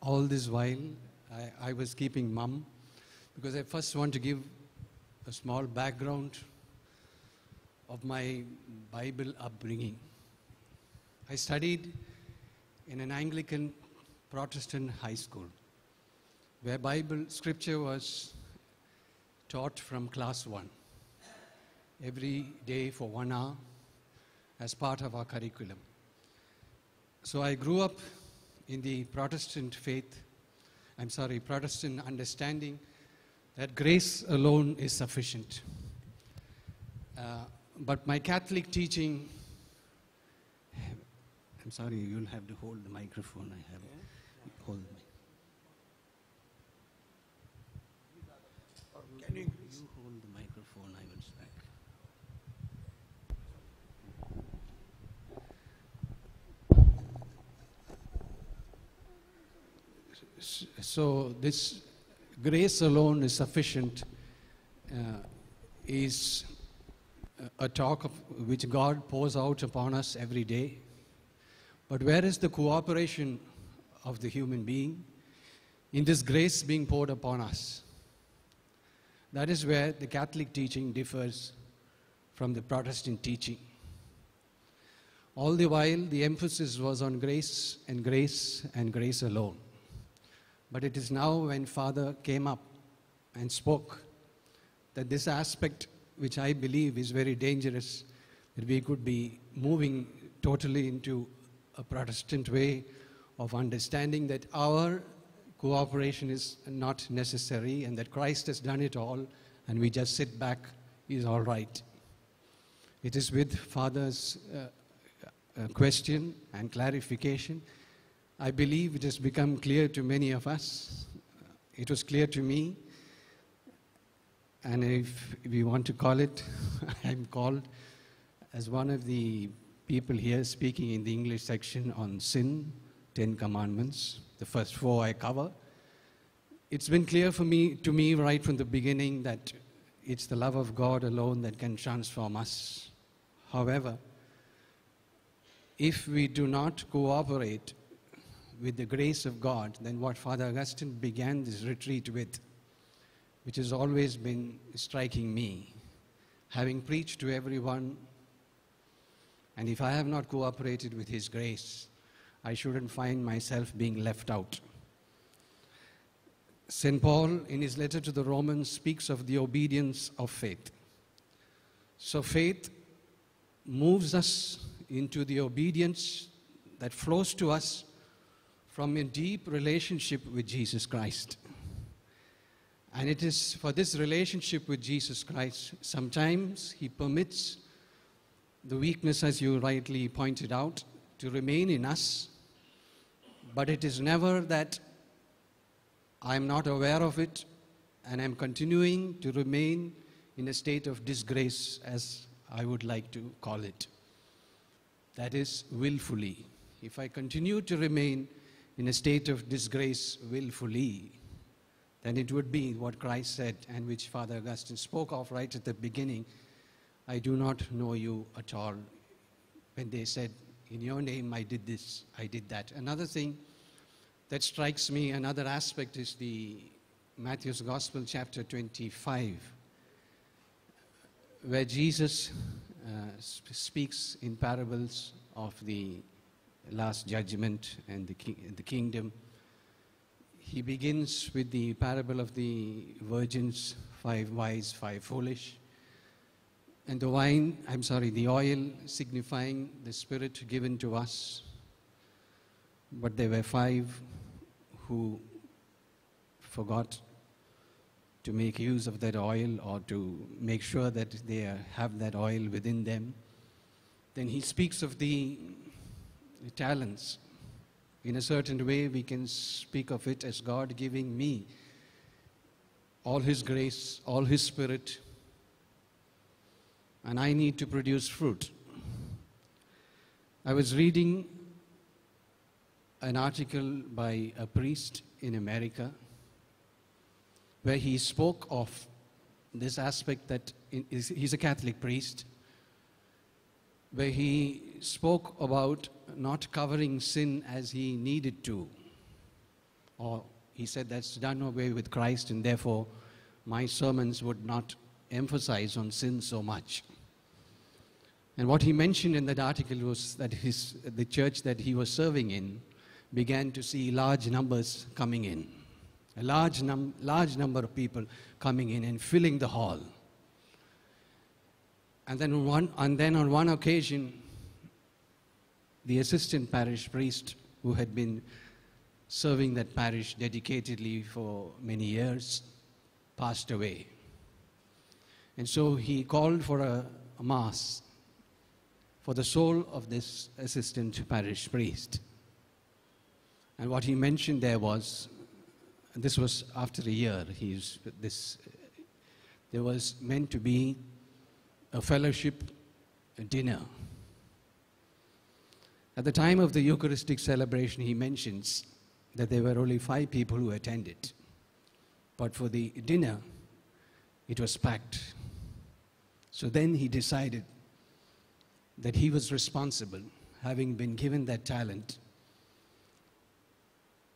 all this while, I was keeping mum, because I first want to give a small background of my Bible upbringing. I studied in an Anglican Protestant high school, where Bible scripture was taught from class 1, every day for 1 hour as part of our curriculum. So I grew up in the Protestant Protestant understanding that grace alone is sufficient. But my Catholic teaching, I'm sorry, you'll have to hold the microphone. Hold the mic. Can you hold the microphone? I will stack. So this grace alone is sufficient is a talk of which God pours out upon us every day. But where is the cooperation of the human being in this grace being poured upon us? That is where the Catholic teaching differs from the Protestant teaching. All the while, the emphasis was on grace and grace and grace alone. But it is now when Father came up and spoke that this aspect, which I believe is very dangerous, that we could be moving totally into a Protestant way of understanding that our cooperation is not necessary and that Christ has done it all and we just sit back is all right. It is with Father's question and clarification. I believe it has become clear to many of us. It was clear to me. And if we want to call it, I'm called as one of the people here speaking in the English section on sin, 10 Commandments. The first 4 I cover. It's been clear to me right from the beginning that it's the love of God alone that can transform us. However, if we do not cooperate with the grace of God, then what Father Augustine began this retreat with, which has always been striking me, having preached to everyone, and if I have not cooperated with His grace, I shouldn't find myself being left out. St. Paul, in his letter to the Romans, speaks of the obedience of faith. So faith moves us into the obedience that flows to us from a deep relationship with Jesus Christ. And it is for this relationship with Jesus Christ, sometimes He permits the weakness, as you rightly pointed out, to remain in us. But it is never that I'm not aware of it and I'm continuing to remain in a state of disgrace, as I would like to call it. That is willfully. If I continue to remain in a state of disgrace willfully, then it would be what Christ said and which Father Augustine spoke of right at the beginning. I do not know you at all. When they said, in your name I did this, I did that. Another thing that strikes me, another aspect, is the Matthew's Gospel chapter 25, where Jesus speaks in parables of the last judgment and the kingdom. He begins with the parable of the virgins, 5 wise, 5 foolish. And the oil signifying the Spirit given to us. But there were 5 who forgot to make use of that oil or to make sure that they have that oil within them. Then he speaks of the talents. In a certain way, we can speak of it as God giving me all His grace, all His Spirit, and I need to produce fruit. I was reading an article by a priest in America where he spoke of this aspect that he's a Catholic priest, where he spoke about not covering sin as he needed to, or he said that's done away with Christ, and therefore my sermons would not emphasize on sin so much. And what he mentioned in that article was that the church that he was serving in began to see large numbers coming in. A large number of people coming in and filling the hall. And then on one occasion, the assistant parish priest who had been serving that parish dedicatedly for many years passed away. And so he called for a mass for the soul of this assistant parish priest. And what he mentioned there was, and this was after a year, there was meant to be a fellowship dinner. At the time of the Eucharistic celebration, he mentions that there were only 5 people who attended. But for the dinner, it was packed. So then he decided that he was responsible, having been given that talent.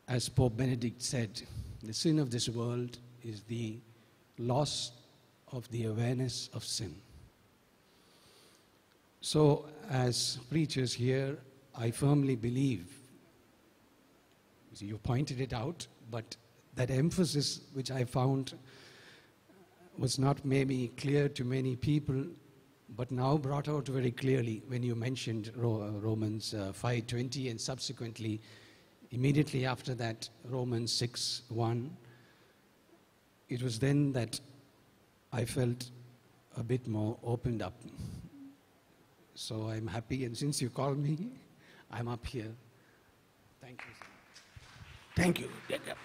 As Pope Benedict said, the sin of this world is the loss of the awareness of sin. So, as preachers here, I firmly believe, you pointed it out, but that emphasis which I found was not maybe clear to many people, but now brought out very clearly when you mentioned Romans 5:20, and subsequently, immediately after that, Romans 6:1. It was then that I felt a bit more opened up. So I'm happy, and since you called me, I'm up here. Thank you. Thank you, Jacob.